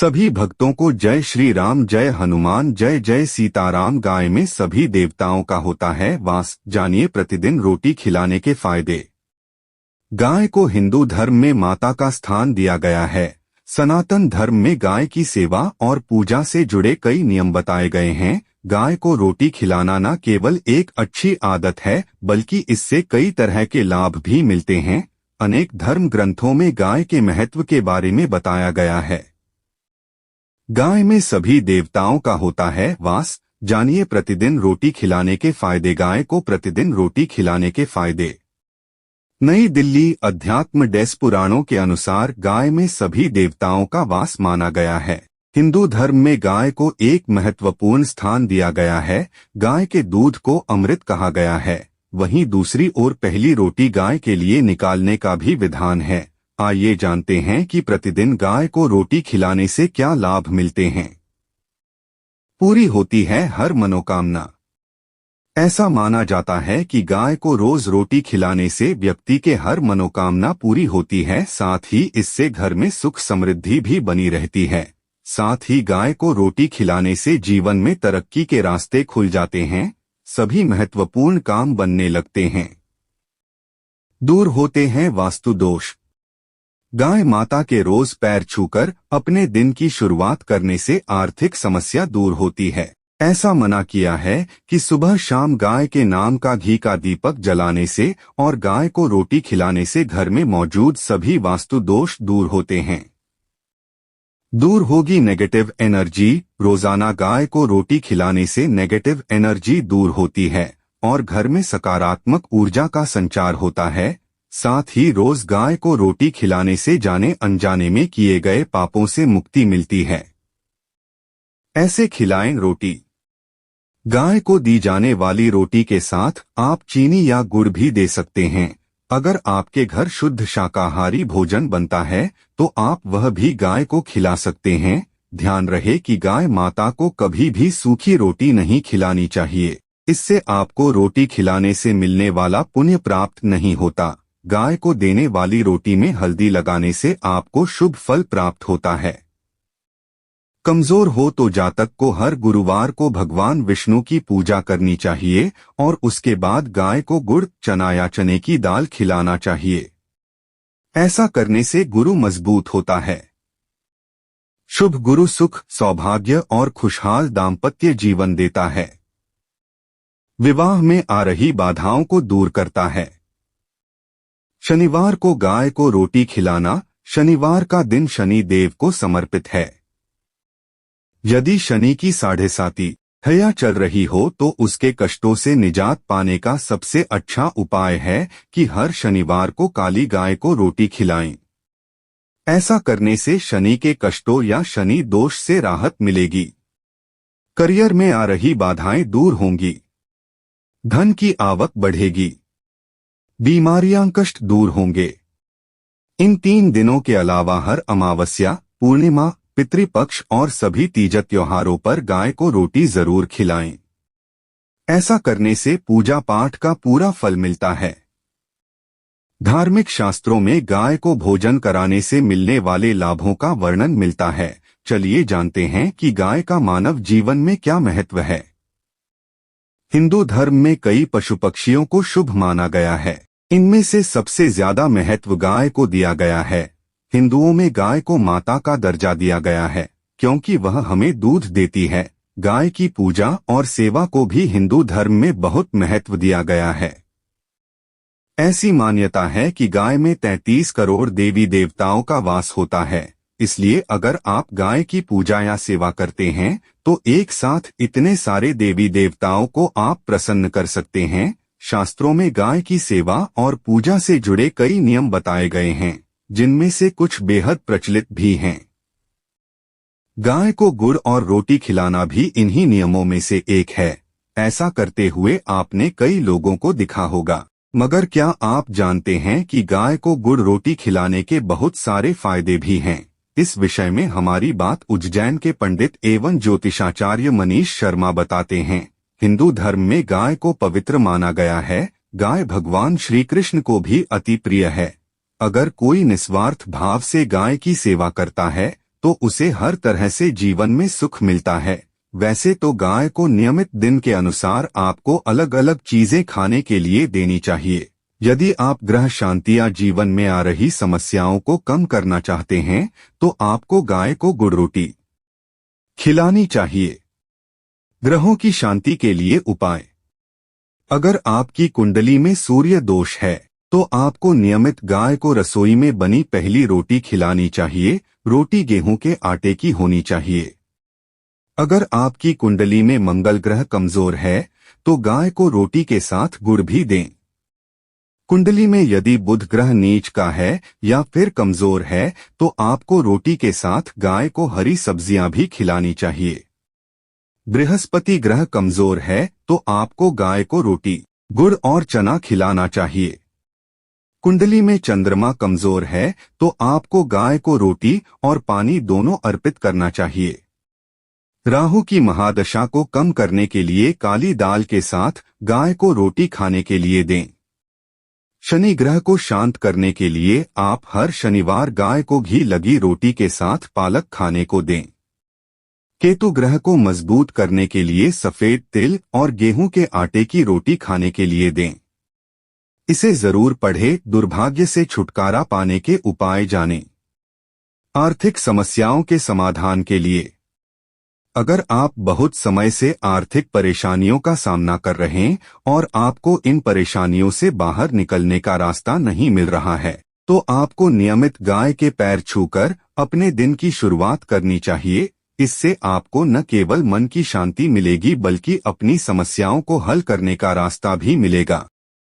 सभी भक्तों को जय श्री राम, जय हनुमान, जय जय सीताराम। गाय में सभी देवताओं का होता है वास। जानिए प्रतिदिन रोटी खिलाने के फायदे। गाय को हिंदू धर्म में माता का स्थान दिया गया है। सनातन धर्म में गाय की सेवा और पूजा से जुड़े कई नियम बताए गए हैं। गाय को रोटी खिलाना न केवल एक अच्छी आदत है, बल्कि इससे कई तरह के लाभ भी मिलते हैं। अनेक धर्म ग्रंथों में गाय के महत्व के बारे में बताया गया है। गाय में सभी देवताओं का होता है वास। जानिए प्रतिदिन रोटी खिलाने के फायदे। गाय को प्रतिदिन रोटी खिलाने के फायदे। नई दिल्ली अध्यात्म डेस पुराणों के अनुसार गाय में सभी देवताओं का वास माना गया है। हिंदू धर्म में गाय को एक महत्वपूर्ण स्थान दिया गया है। गाय के दूध को अमृत कहा गया है। वहीं दूसरी ओर पहली रोटी गाय के लिए निकालने का भी विधान है। आइए जानते हैं कि प्रतिदिन गाय को रोटी खिलाने से क्या लाभ मिलते हैं। पूरी होती है हर मनोकामना। ऐसा माना जाता है कि गाय को रोज रोटी खिलाने से व्यक्ति के हर मनोकामना पूरी होती है। साथ ही इससे घर में सुख समृद्धि भी बनी रहती है। साथ ही गाय को रोटी खिलाने से जीवन में तरक्की के रास्ते खुल जाते हैं। सभी महत्वपूर्ण काम बनने लगते हैं। दूर होते हैं वास्तु दोष। गाय माता के रोज पैर छूकर अपने दिन की शुरुआत करने से आर्थिक समस्या दूर होती है। ऐसा मना किया है कि सुबह शाम गाय के नाम का घी का दीपक जलाने से और गाय को रोटी खिलाने से घर में मौजूद सभी वास्तु दोष दूर होते हैं। दूर होगी नेगेटिव एनर्जी। रोजाना गाय को रोटी खिलाने से नेगेटिव एनर्जी दूर होती है और घर में सकारात्मक ऊर्जा का संचार होता है। साथ ही रोज गाय को रोटी खिलाने से जाने अनजाने में किए गए पापों से मुक्ति मिलती है। ऐसे खिलाएं रोटी। गाय को दी जाने वाली रोटी के साथ आप चीनी या गुड़ भी दे सकते हैं। अगर आपके घर शुद्ध शाकाहारी भोजन बनता है तो आप वह भी गाय को खिला सकते हैं। ध्यान रहे कि गाय माता को कभी भी सूखी रोटी नहीं खिलानी चाहिए। इससे आपको रोटी खिलाने से मिलने वाला पुण्य प्राप्त नहीं होता। गाय को देने वाली रोटी में हल्दी लगाने से आपको शुभ फल प्राप्त होता है। कमजोर हो तो जातक को हर गुरुवार को भगवान विष्णु की पूजा करनी चाहिए और उसके बाद गाय को गुड़, चना या चने की दाल खिलाना चाहिए। ऐसा करने से गुरु मजबूत होता है। शुभ गुरु सुख, सौभाग्य और खुशहाल दाम्पत्य जीवन देता है। विवाह में आ रही बाधाओं को दूर करता है। शनिवार को गाय को रोटी खिलाना। शनिवार का दिन शनि देव को समर्पित है। यदि शनि की 7.5 हया चल रही हो तो उसके कष्टों से निजात पाने का सबसे अच्छा उपाय है कि हर शनिवार को काली गाय को रोटी खिलाएं। ऐसा करने से शनि के कष्टों या शनि दोष से राहत मिलेगी। करियर में आ रही बाधाएं दूर होंगी। धन की आवक बढ़ेगी। बीमारियां कष्ट दूर होंगे। इन 3 दिनों के अलावा हर अमावस्या, पूर्णिमा, पितृपक्ष और सभी तीज त्योहारों पर गाय को रोटी जरूर खिलाएं। ऐसा करने से पूजा पाठ का पूरा फल मिलता है। धार्मिक शास्त्रों में गाय को भोजन कराने से मिलने वाले लाभों का वर्णन मिलता है। चलिए जानते हैं कि गाय का मानव जीवन में क्या महत्व है। हिंदू धर्म में कई पशु पक्षियों को शुभ माना गया है। इनमें से सबसे ज्यादा महत्व गाय को दिया गया है। हिंदुओं में गाय को माता का दर्जा दिया गया है क्योंकि वह हमें दूध देती है। गाय की पूजा और सेवा को भी हिंदू धर्म में बहुत महत्व दिया गया है। ऐसी मान्यता है कि गाय में 33 करोड़ देवी देवताओं का वास होता है। इसलिए अगर आप गाय की पूजा या सेवा करते हैं तो एक साथ इतने सारे देवी देवताओं को आप प्रसन्न कर सकते हैं। शास्त्रों में गाय की सेवा और पूजा से जुड़े कई नियम बताए गए हैं, जिनमें से कुछ बेहद प्रचलित भी हैं। गाय को गुड़ और रोटी खिलाना भी इन्हीं नियमों में से एक है। ऐसा करते हुए आपने कई लोगों को दिखा होगा। मगर क्या आप जानते हैं कि गाय को गुड़ रोटी खिलाने के बहुत सारे फायदे भी हैं? इस विषय में हमारी बात उज्जैन के पंडित एवं ज्योतिषाचार्य मनीष शर्मा बताते हैं। हिंदू धर्म में गाय को पवित्र माना गया है। गाय भगवान श्री कृष्ण को भी अति प्रिय है। अगर कोई निस्वार्थ भाव से गाय की सेवा करता है तो उसे हर तरह से जीवन में सुख मिलता है। वैसे तो गाय को नियमित दिन के अनुसार आपको अलग अलग चीजें खाने के लिए देनी चाहिए। यदि आप ग्रह शांति या जीवन में आ रही समस्याओं को कम करना चाहते हैं तो आपको गाय को गुड़ रोटी खिलानी चाहिए। ग्रहों की शांति के लिए उपाय। अगर आपकी कुंडली में सूर्य दोष है तो आपको नियमित गाय को रसोई में बनी पहली रोटी खिलानी चाहिए। रोटी गेहूं के आटे की होनी चाहिए। अगर आपकी कुंडली में मंगल ग्रह कमजोर है तो गाय को रोटी के साथ गुड़ भी दें। कुंडली में यदि बुध ग्रह नीच का है या फिर कमजोर है तो आपको रोटी के साथ गाय को हरी सब्जियां भी खिलानी चाहिए। बृहस्पति ग्रह कमजोर है तो आपको गाय को रोटी, गुड़ और चना खिलाना चाहिए। कुंडली में चंद्रमा कमजोर है तो आपको गाय को रोटी और पानी दोनों अर्पित करना चाहिए। राहु की महादशा को कम करने के लिए काली दाल के साथ गाय को रोटी खाने के लिए दें। शनि ग्रह को शांत करने के लिए आप हर शनिवार गाय को घी लगी रोटी के साथ पालक खाने को दें। केतु ग्रह को मजबूत करने के लिए सफेद तिल और गेहूं के आटे की रोटी खाने के लिए दें। इसे जरूर पढ़े। दुर्भाग्य से छुटकारा पाने के उपाय जानें। आर्थिक समस्याओं के समाधान के लिए। अगर आप बहुत समय से आर्थिक परेशानियों का सामना कर रहे हैं और आपको इन परेशानियों से बाहर निकलने का रास्ता नहीं मिल रहा है तो आपको नियमित गाय के पैर छूकर अपने दिन की शुरुआत करनी चाहिए। इससे आपको न केवल मन की शांति मिलेगी बल्कि अपनी समस्याओं को हल करने का रास्ता भी मिलेगा।